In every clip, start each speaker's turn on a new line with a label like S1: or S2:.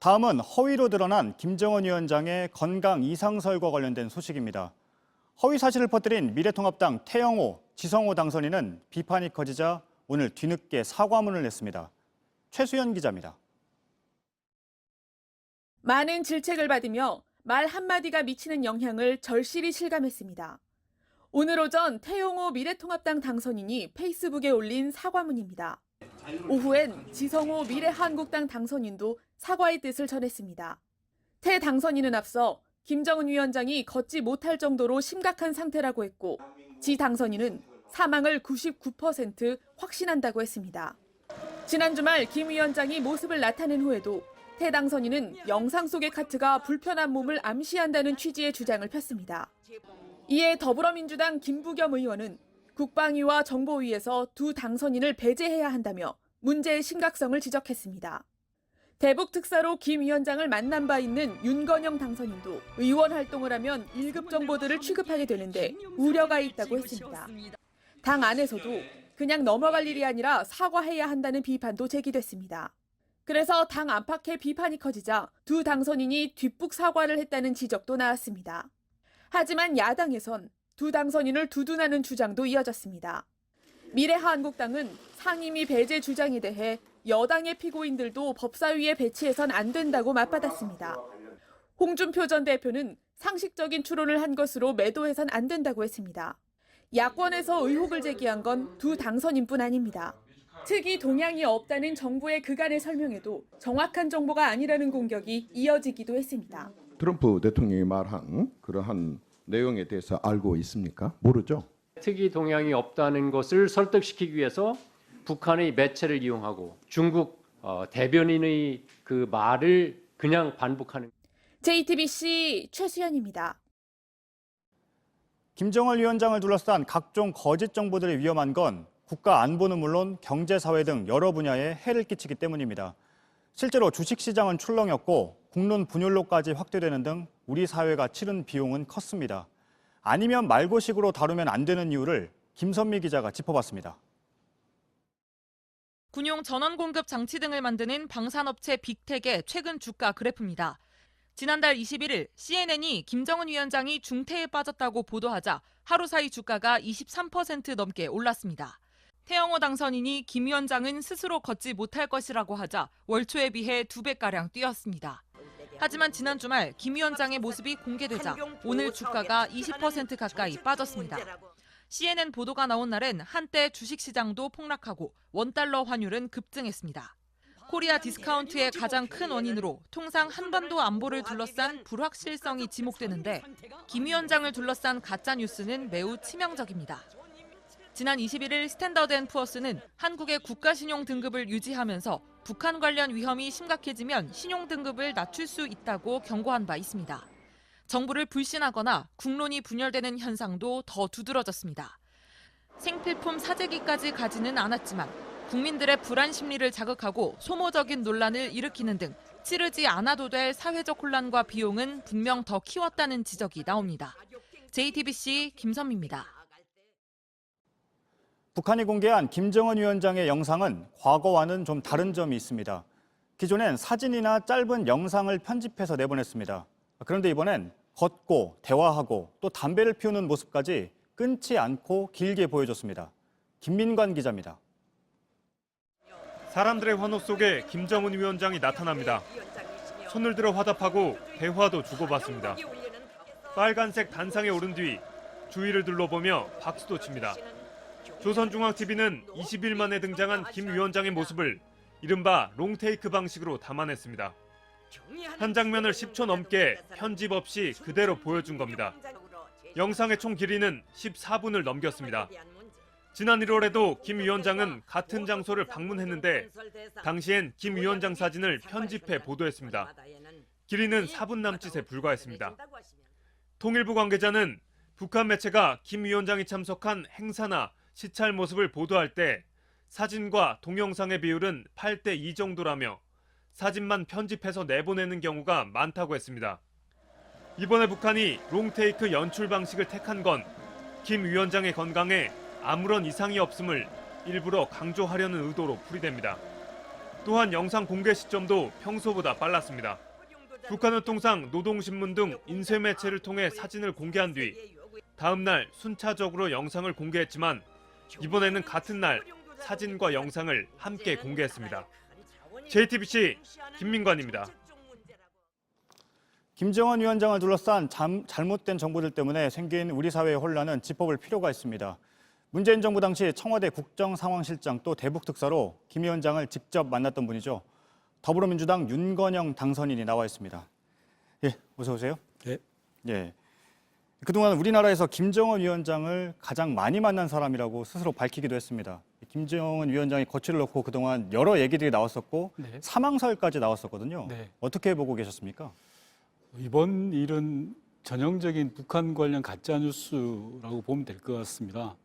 S1: 다음은 허위로 드러난 김정은 위원장의 건강 이상설과 관련된 소식입니다. 허위 사실을 퍼뜨린 미래통합당 태영호, 지성호 당선인은 비판이 커지자 오늘 뒤늦게 사과문을 냈습니다. 최수연 기자입니다.
S2: 많은 질책을 받으며 말 한마디가 미치는 영향을 절실히 실감했습니다. 오늘 오전 태영호 미래통합당 당선인이 페이스북에 올린 사과문입니다. 오후엔 지성호 미래한국당 당선인도 사과의 뜻을 전했습니다. 태 당선인은 앞서 김정은 위원장이 걷지 못할 정도로 심각한 상태라고 했고, 지 당선인은 사망을 99% 확신한다고 했습니다. 지난 주말 김 위원장이 모습을 나타낸 후에도 태 당선인은 영상 속의 카트가 불편한 몸을 암시한다는 취지의 주장을 폈습니다. 이에 더불어민주당 김부겸 의원은 국방위와 정보위에서 두 당선인을 배제해야 한다며 문제의 심각성을 지적했습니다. 대북 특사로 김 위원장을 만난 바 있는 윤건영 당선인도 의원 활동을 하면 1급 정보들을 취급하게 되는데 우려가 있다고 했습니다. 당 안에서도 그냥 넘어갈 일이 아니라 사과해야 한다는 비판도 제기됐습니다. 그래서 당 안팎의 비판이 커지자 두 당선인이 뒷북 사과를 했다는 지적도 나왔습니다. 하지만 야당에선 두 당선인을 두둔하는 주장도 이어졌습니다. 미래한국당은 상임위 배제 주장에 대해 여당의 피고인들도 법사위에 배치해선 안 된다고 맞받았습니다. 홍준표 전 대표는 상식적인 추론을 한 것으로 매도해선 안 된다고 했습니다. 야권에서 의혹을 제기한 건 두 당선인뿐 아닙니다. 특이 동향이 없다는 정부의 그간의 설명에도 정확한 정보가 아니라는 공격이 이어지기도 했습니다.
S3: 트럼프 대통령이 말한 그러한 내용에 대해서 알고 있습니까? 모르죠.
S4: 특이 동향이 없다는 것을 설득시키기 위해서 북한의 매체를 이용하고 중국 대변인의 그 말을 그냥 반복하는.
S2: JTBC 최수연입니다.
S1: 김정은 위원장을 둘러싼 각종 거짓 정보들이 위험한 건 국가 안보는 물론 경제, 사회 등 여러 분야에 해를 끼치기 때문입니다. 실제로 주식시장은 출렁였고 국론 분열로까지 확대되는 등 우리 사회가 치른 비용은 컸습니다. 아니면 말고식으로 다루면 안 되는 이유를 김선미 기자가 짚어봤습니다.
S5: 군용 전원 공급 장치 등을 만드는 방산업체 빅텍의 최근 주가 그래프입니다. 지난달 21일 CNN이 김정은 위원장이 중태에 빠졌다고 보도하자 하루 사이 주가가 23% 넘게 올랐습니다. 태영호 당선인이 김 위원장은 스스로 걷지 못할 것이라고 하자 월초에 비해 2배가량 뛰었습니다. 하지만 지난 주말 김 위원장의 모습이 공개되자 오늘 주가가 20% 가까이 빠졌습니다. CNN 보도가 나온 날엔 한때 주식시장도 폭락하고 원달러 환율은 급등했습니다. 코리아 디스카운트의 가장 큰 원인으로 통상 한반도 안보를 둘러싼 불확실성이 지목되는데 김 위원장을 둘러싼 가짜뉴스는 매우 치명적입니다. 지난 21일 스탠더드앤푸어스는 한국의 국가신용 등급을 유지하면서 북한 관련 위험이 심각해지면 신용 등급을 낮출 수 있다고 경고한 바 있습니다. 정부를 불신하거나 국론이 분열되는 현상도 더 두드러졌습니다. 생필품 사재기까지 가지는 않았지만 국민들의 불안 심리를 자극하고 소모적인 논란을 일으키는 등 치르지 않아도 될 사회적 혼란과 비용은 분명 더 키웠다는 지적이 나옵니다. JTBC 김선미입니다.
S1: 북한이 공개한 김정은 위원장의 영상은 과거와는 좀 다른 점이 있습니다. 기존엔 사진이나 짧은 영상을 편집해서 내보냈습니다. 그런데 이번엔 걷고 대화하고 또 담배를 피우는 모습까지 끊지 않고 길게 보여줬습니다. 김민관 기자입니다.
S6: 사람들의 환호 속에 김정은 위원장이 나타납니다. 손을 들어 화답하고 대화도 주고받습니다. 빨간색 단상에 오른 뒤 주위를 둘러보며 박수도 칩니다. 조선중앙TV는 20일 만에 등장한 김 위원장의 모습을 이른바 롱테이크 방식으로 담아냈습니다. 한 장면을 10초 넘게 편집 없이 그대로 보여준 겁니다. 영상의 총 길이는 14분을 넘겼습니다. 지난 1월에도 김 위원장은 같은 장소를 방문했는데 당시엔 김 위원장 사진을 편집해 보도했습니다. 길이는 4분 남짓에 불과했습니다. 통일부 관계자는 북한 매체가 김 위원장이 참석한 행사나 시찰 모습을 보도할 때 사진과 동영상의 비율은 8대2 정도라며 사진만 편집해서 내보내는 경우가 많다고 했습니다. 이번에 북한이 롱테이크 연출 방식을 택한 건 김 위원장의 건강에 아무런 이상이 없음을 일부러 강조하려는 의도로 풀이됩니다. 또한 영상 공개 시점도 평소보다 빨랐습니다. 북한은 통상 노동신문 등 인쇄 매체를 통해 사진을 공개한 뒤 다음 날 순차적으로 영상을 공개했지만 이번에는 같은 날 사진과 영상을 함께 공개했습니다. JTBC 김민관입니다.
S1: 김정은 위원장을 둘러싼 잘못된 정보들 때문에 생긴 우리 사회의 혼란은 짚어볼 필요가 있습니다. 문재인 정부 당시 청와대 국정상황실장 또 대북특사로 김 위원장을 직접 만났던 분이죠. 더불어민주당 윤건영 당선인이 나와 있습니다. 예, 어서 오세요.
S7: 네.
S1: 예. 그동안 우리나라에서 김정은 위원장을 가장 많이 만난 사람이라고 스스로 밝히기도 했습니다. 김정은 위원장이 거취를 놓고 그동안 여러 얘기들이 나왔었고
S7: 네.
S1: 사망설까지 나왔었거든요.
S7: 네.
S1: 어떻게 보고 계셨습니까?
S7: 이번 일은 전형적인 북한 관련 가짜 뉴스라고 보면 될 것 같습니다.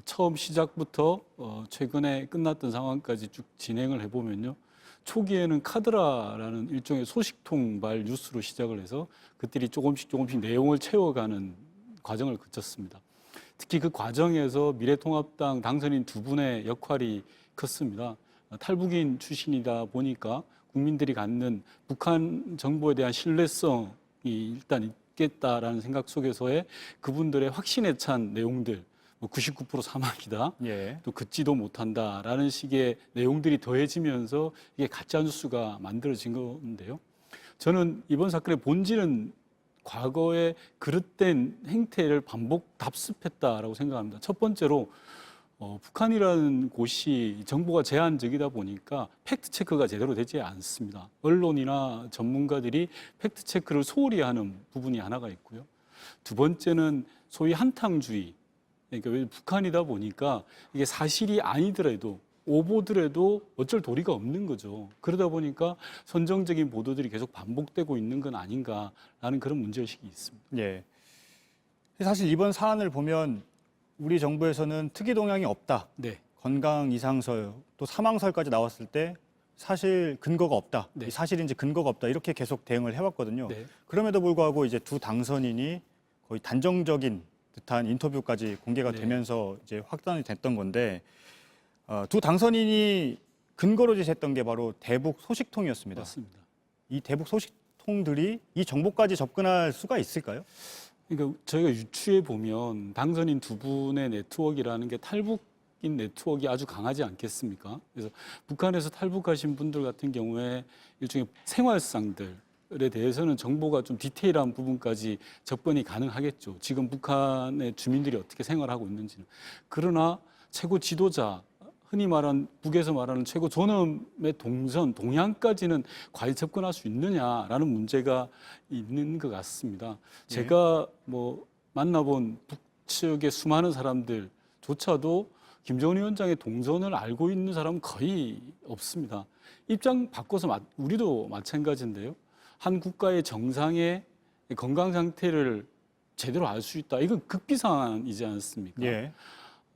S7: 처음 시작부터 최근에 끝났던 상황까지 쭉 진행을 해보면요. 초기에는 카드라라는 일종의 소식통발 뉴스로 시작을 해서 그들이 조금씩 내용을 채워가는 과정을 거쳤습니다. 특히 그 과정에서 미래통합당 당선인 두 분의 역할이 컸습니다. 탈북인 출신이다 보니까 국민들이 갖는 북한 정보에 대한 신뢰성이 일단 있겠다라는 생각 속에서의 그분들의 확신에 찬 내용들, 99% 사망이다,
S1: 예.
S7: 또 긋지도 못한다라는 식의 내용들이 더해지면서 이게 가짜 뉴스가 만들어진 건데요. 저는 이번 사건의 본질은 과거의 그릇된 행태를 반복 답습했다라고 생각합니다. 첫 번째로 북한이라는 곳이 정보가 제한적이다 보니까 팩트 체크가 제대로 되지 않습니다. 언론이나 전문가들이 팩트 체크를 소홀히 하는 부분이 하나가 있고요. 두 번째는 소위 한탕주의. 그러니까 왜 북한이다 보니까 이게 사실이 아니더라도 오보더라도 어쩔 도리가 없는 거죠. 그러다 보니까 선정적인 보도들이 계속 반복되고 있는 건 아닌가라는 그런 문제의식이 있습니다.
S1: 예. 사실 이번 사안을 보면 우리 정부에서는 특이 동향이 없다.
S7: 네.
S1: 건강 이상설 또 사망설까지 나왔을 때 사실 근거가 없다.
S7: 네.
S1: 이 사실인지 근거가 없다. 이렇게 계속 대응을 해왔거든요.
S7: 네.
S1: 그럼에도 불구하고 이제 두 당선인이 거의 단정적인 듯한 인터뷰까지 공개가
S7: 네.
S1: 되면서 이제 확산이 됐던 건데 두 당선인이 근거로 제시했던 게 바로 대북 소식통이었습니다.
S7: 맞습니다.
S1: 이 대북 소식통들이 이 정보까지 접근할 수가 있을까요?
S7: 그러니까 저희가 유추해 보면 당선인 두 분의 네트워크라는 게 탈북인 네트워크가 아주 강하지 않겠습니까? 그래서 북한에서 탈북하신 분들 같은 경우에 일종의 생활상들에 대해서는 정보가 좀 디테일한 부분까지 접근이 가능하겠죠. 지금 북한의 주민들이 어떻게 생활하고 있는지는. 그러나 최고 지도자, 흔히 말하는 북에서 말하는 최고 존엄의 동선, 동향까지는 과연 접근할 수 있느냐라는 문제가 있는 것 같습니다. 제가 만나본 북측의 수많은 사람들조차도 김정은 위원장의 동선을 알고 있는 사람은 거의 없습니다. 입장 바꿔서 우리도 마찬가지인데요. 한 국가의 정상의 건강 상태를 제대로 알 수 있다. 이건 극비상황이지 않습니까?
S1: 예.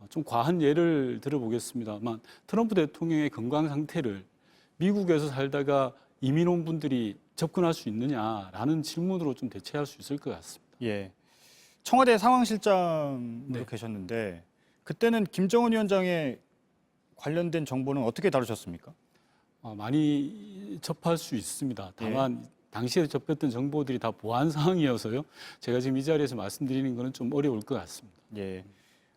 S7: 좀 과한 예를 들어보겠습니다만 트럼프 대통령의 건강 상태를 미국에서 살다가 이민 온 분들이 접근할 수 있느냐라는 질문으로 좀 대체할 수 있을 것 같습니다.
S1: 예. 청와대 상황실장으로
S7: 네.
S1: 계셨는데 그때는 김정은 위원장의 관련된 정보는 어떻게 다루셨습니까?
S7: 많이 접할 수 있습니다. 다만 당시에 접했던 정보들이 다 보안 사항이어서요. 제가 지금 이 자리에서 말씀드리는 것은 좀 어려울 것 같습니다.
S1: 예.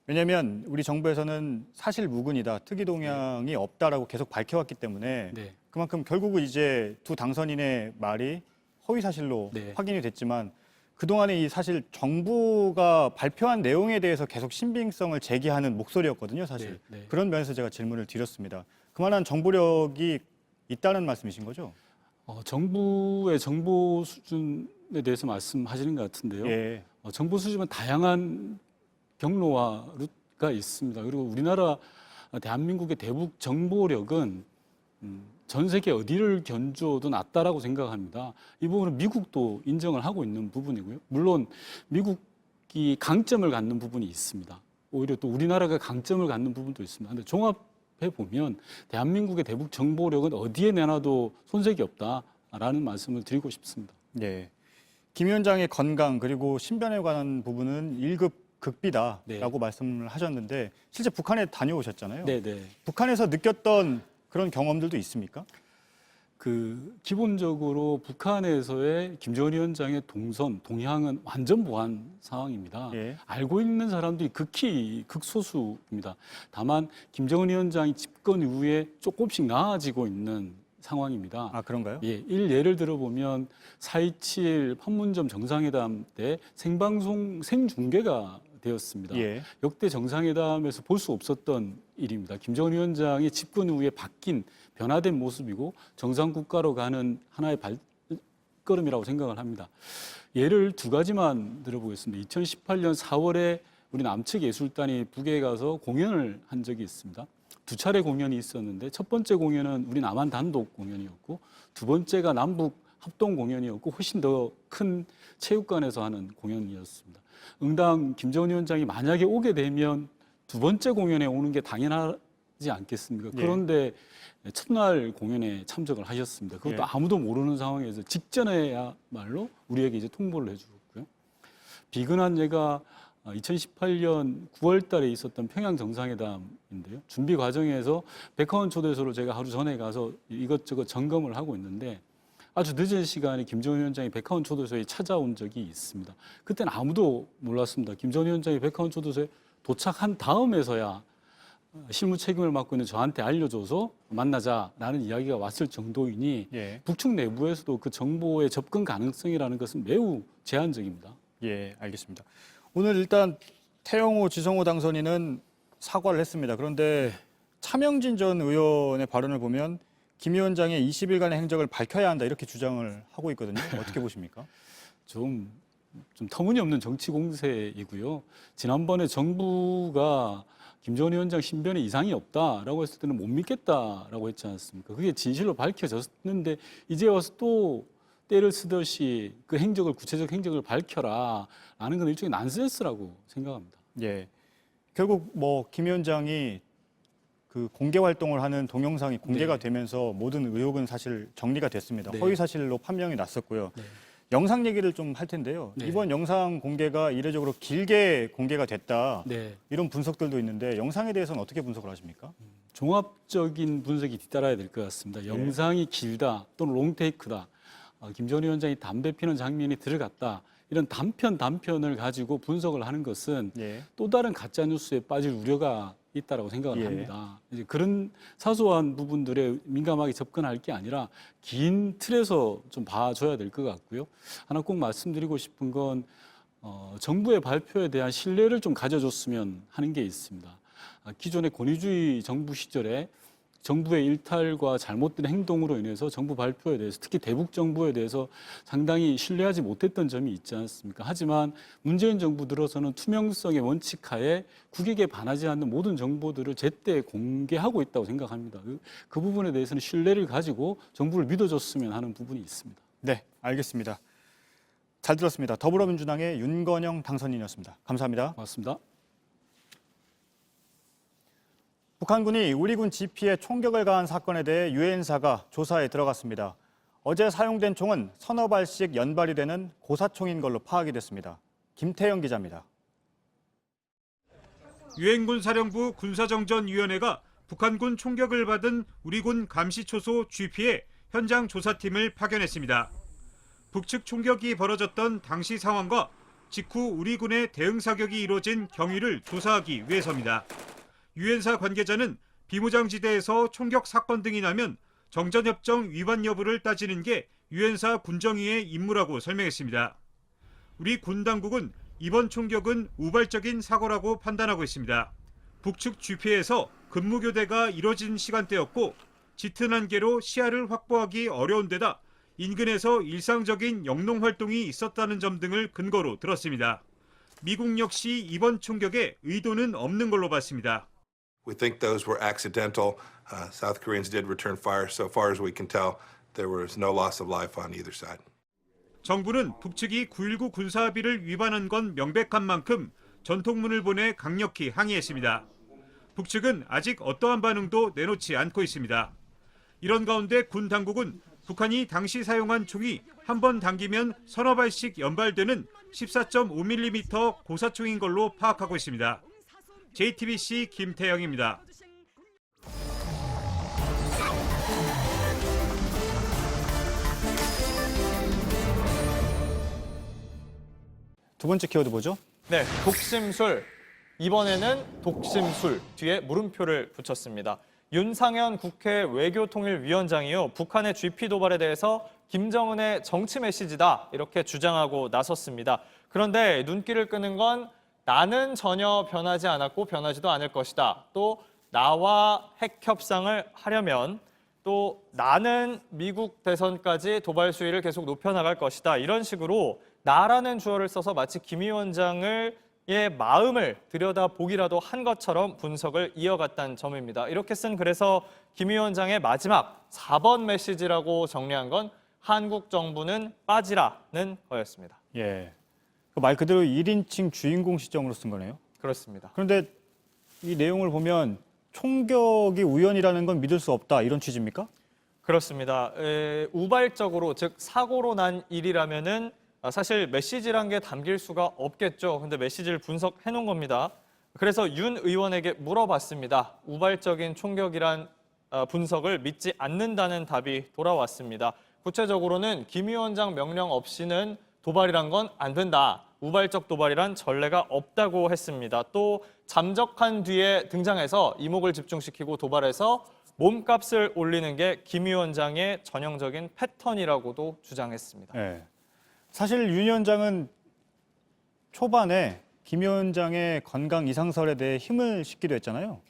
S1: 왜냐하면 우리 정부에서는 사실 무근이다, 특이 동향이 없다라고 계속 밝혀왔기 때문에
S7: 네.
S1: 그만큼 결국은 이제 두 당선인의 말이 허위 사실로
S7: 네.
S1: 확인이 됐지만 그동안에 이 사실 정부가 발표한 내용에 대해서 계속 신빙성을 제기하는 목소리였거든요, 사실.
S7: 네, 네.
S1: 그런 면에서 제가 질문을 드렸습니다. 그만한 정보력이 있다는 말씀이신 거죠?
S7: 정부의 정보 수준에 대해서 말씀하시는 것 같은데요.
S1: 예.
S7: 정보 수집은 다양한 경로와 루트가 있습니다. 그리고 우리나라 대한민국의 대북 정보력은 전 세계 어디를 견줘도 낮다라고 생각합니다. 이 부분은 미국도 인정을 하고 있는 부분이고요. 물론 미국이 강점을 갖는 부분이 있습니다. 오히려 또 우리나라가 강점을 갖는 부분도 있습니다. 그런데 종합해 보면 대한민국의 대북 정보력은 어디에 내놔도 손색이 없다라는 말씀을 드리고 싶습니다.
S1: 네. 김 위원장의 건강 그리고 신변에 관한 부분은 1급 극비다라고
S7: 네.
S1: 말씀을 하셨는데 실제 북한에 다녀오셨잖아요.
S7: 네, 네.
S1: 북한에서 느꼈던 그런 경험들도 있습니까?
S7: 기본적으로 북한에서의 김정은 위원장의 동향은 완전 무한 상황입니다.
S1: 예.
S7: 알고 있는 사람들이 극히 극소수입니다. 다만 김정은 위원장이 집권 이후에 조금씩 나아지고 있는 상황입니다.
S1: 아, 그런가요?
S7: 예, 예를 들어보면 4.27 판문점 정상회담 때 생방송 생중계가 되었습니다.
S1: 예.
S7: 역대 정상회담에서 볼 수 없었던 일입니다. 김정은 위원장이 집권 후에 변화된 모습이고 정상국가로 가는 하나의 발걸음이라고 생각을 합니다. 예를 두 가지만 들어보겠습니다. 2018년 4월에 우리 남측 예술단이 북에 가서 공연을 한 적이 있습니다. 두 차례 공연이 있었는데 첫 번째 공연은 우리 남한 단독 공연이었고 두 번째가 남북 합동 공연이었고 훨씬 더 큰 체육관에서 하는 공연이었습니다. 응당 김정은 위원장이 만약에 오게 되면 두 번째 공연에 오는 게 당연하지 않겠습니까?
S1: 예.
S7: 그런데 첫날 공연에 참석을 하셨습니다. 그것도
S1: 예.
S7: 아무도 모르는 상황에서 직전에야말로 우리에게 이제 통보를 해주었고요. 비근한 예가 2018년 9월 달에 있었던 평양 정상회담인데요. 준비 과정에서 백화원 초대소로 제가 하루 전에 가서 이것저것 점검을 하고 있는데 아주 늦은 시간에 김정은 위원장이 백화원 초대소에 찾아온 적이 있습니다. 그때는 아무도 몰랐습니다. 김정은 위원장이 백화원 초대소에 도착한 다음에서야 실무 책임을 맡고 있는 저한테 알려줘서 만나자라는 이야기가 왔을 정도이니
S1: 예.
S7: 북측 내부에서도 그 정보의 접근 가능성이라는 것은 매우 제한적입니다.
S1: 예, 알겠습니다. 오늘 일단 태영호, 지성호 당선인은 사과를 했습니다. 그런데 차명진 전 의원의 발언을 보면 김 위원장의 20일간의 행적을 밝혀야 한다 이렇게 주장을 하고 있거든요. 어떻게 보십니까?
S7: 좀 터무니없는 정치 공세이고요. 지난번에 정부가 김정은 위원장 신변에 이상이 없다라고 했을 때는 못 믿겠다라고 했지 않습니까? 그게 진실로 밝혀졌는데 이제 와서 또 때를 쓰듯이 그 행적을 구체적 행적을 밝혀라라는 건 일종의 난센스라고 생각합니다.
S1: 예. 결국 뭐 김 위원장이 그 공개 활동을 하는 동영상이 공개가
S7: 네.
S1: 되면서 모든 의혹은 사실 정리가 됐습니다.
S7: 네.
S1: 허위 사실로 판명이 났었고요.
S7: 네.
S1: 영상 얘기를 좀 할 텐데요.
S7: 네.
S1: 이번 영상 공개가 이례적으로 길게 공개가 됐다.
S7: 네.
S1: 이런 분석들도 있는데 영상에 대해서는 어떻게 분석을 하십니까?
S7: 종합적인 분석이 뒤따라야 될 것 같습니다. 영상이 길다 또는 롱테이크다. 김정은 위원장이 담배 피는 장면이 들어갔다. 이런 단편을 가지고 분석을 하는 것은
S1: 예.
S7: 또 다른 가짜 뉴스에 빠질 우려가 있다라고 생각을
S1: 예.
S7: 합니다. 이제 그런 사소한 부분들에 민감하게 접근할 게 아니라 긴 틀에서 좀 봐줘야 될 것 같고요. 하나 꼭 말씀드리고 싶은 건 정부의 발표에 대한 신뢰를 좀 가져줬으면 하는 게 있습니다. 기존의 권위주의 정부 시절에 정부의 일탈과 잘못된 행동으로 인해서 정부 발표에 대해서 특히 대북 정부에 대해서 상당히 신뢰하지 못했던 점이 있지 않습니까? 하지만 문재인 정부 들어서는 투명성의 원칙 하에 국익에 반하지 않는 모든 정보들을 제때 공개하고 있다고 생각합니다. 그 부분에 대해서는 신뢰를 가지고 정부를 믿어줬으면 하는 부분이 있습니다.
S1: 네, 알겠습니다. 잘 들었습니다. 더불어민주당의 윤건영 당선인이었습니다. 감사합니다.
S7: 고맙습니다.
S1: 북한군이 우리 군 지피에 총격을 가한 사건에 대해 유엔사가 조사에 들어갔습니다. 어제 사용된 총은 서너 발씩 연발이 되는 고사총인 걸로 파악이 됐습니다. 김태영 기자입니다.
S6: 유엔군 사령부 군사정전위원회가 북한군 총격을 받은 우리군 감시초소 GP에 현장 조사팀을 파견했습니다. 북측 총격이 벌어졌던 당시 상황과 직후 우리군의 대응 사격이 이루어진 경위를 조사하기 위해서입니다. 유엔사 관계자는 비무장지대에서 총격 사건 등이 나면 정전협정 위반 여부를 따지는 게 유엔사 군정위의 임무라고 설명했습니다. 우리 군 당국은 이번 총격은 우발적인 사고라고 판단하고 있습니다. 북측 GP에서 근무교대가 이뤄진 시간대였고 짙은 안개로 시야를 확보하기 어려운 데다 인근에서 일상적인 영농 활동이 있었다는 점 등을 근거로 들었습니다. 미국 역시 이번 총격에 의도는 없는 걸로 봤습니다.
S8: We think those were accidental. South Koreans did return fire. So far as we can tell, there was no loss of life on either side.
S6: 정부는 북측이 9.19 군사합의를 위반한 건 명백한 만큼 전통문을 보내 강력히 항의했습니다. 북측은 아직 어떠한 반응도 내놓지 않고 있습니다. 이런 가운데 군 당국은 북한이 당시 사용한 총이 한 번 당기면 서너 발씩 연발되는 14.5mm 고사총인 걸로 파악하고 있습니다. JTBC 김태영입니다.
S1: 두 번째 키워드 뭐죠?
S9: 네, 독심술. 이번에는 독심술 뒤에 물음표를 붙였습니다. 윤상현 국회 외교통일위원장이요. 북한의 GP 도발에 대해서 김정은의 정치 메시지다 이렇게 주장하고 나섰습니다. 그런데 눈길을 끄는 건 나는 전혀 변하지 않았고 변하지도 않을 것이다. 또 나와 핵 협상을 하려면 또 나는 미국 대선까지 도발 수위를 계속 높여나갈 것이다. 이런 식으로 나라는 주어를 써서 마치 김 위원장의 마음을 들여다보기라도 한 것처럼 분석을 이어갔다는 점입니다. 이렇게 쓴 글에서 김 위원장의 마지막 4번 메시지라고 정리한 건 한국 정부는 빠지라는 거였습니다.
S1: 예. 그 말 그대로 1인칭 주인공 시점으로 쓴 거네요.
S9: 그렇습니다.
S1: 그런데 이 내용을 보면 총격이 우연이라는 건 믿을 수 없다 이런 취지입니까?
S9: 그렇습니다. 우발적으로 즉 사고로 난 일이라면은 사실 메시지란 게 담길 수가 없겠죠. 근데 메시지를 분석해 놓은 겁니다. 그래서 윤 의원에게 물어봤습니다. 우발적인 총격이란 분석을 믿지 않는다는 답이 돌아왔습니다. 구체적으로는 김 위원장 명령 없이는 도발이란 건 안 된다. 우발적 도발이란 전례가 없다고 했습니다. 또 잠적한 뒤에 등장해서 이목을 집중시키고 도발해서 몸값을 올리는 게 김 위원장의 전형적인 패턴이라고도 주장했습니다.
S1: 예. 사실 윤 위원장은 초반에 김 위원장의 건강 이상설에 대해 힘을 싣기도 했잖아요.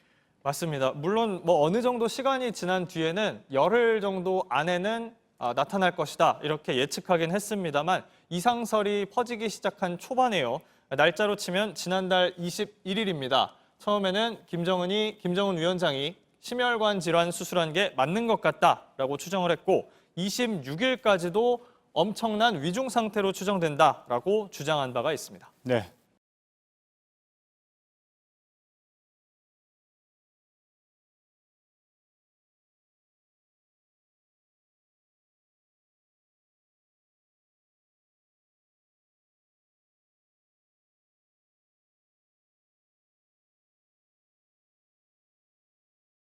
S9: 맞습니다. 물론 어느 정도 시간이 지난 뒤에는 열흘 정도 안에는 나타날 것이다 이렇게 예측하긴 했습니다만 이상설이 퍼지기 시작한 초반에요. 날짜로 치면 지난달 21일입니다. 처음에는 김정은 위원장이 심혈관 질환 수술한 게 맞는 것 같다라고 추정을 했고 26일까지도 엄청난 위중 상태로 추정된다라고 주장한 바가 있습니다.
S1: 네.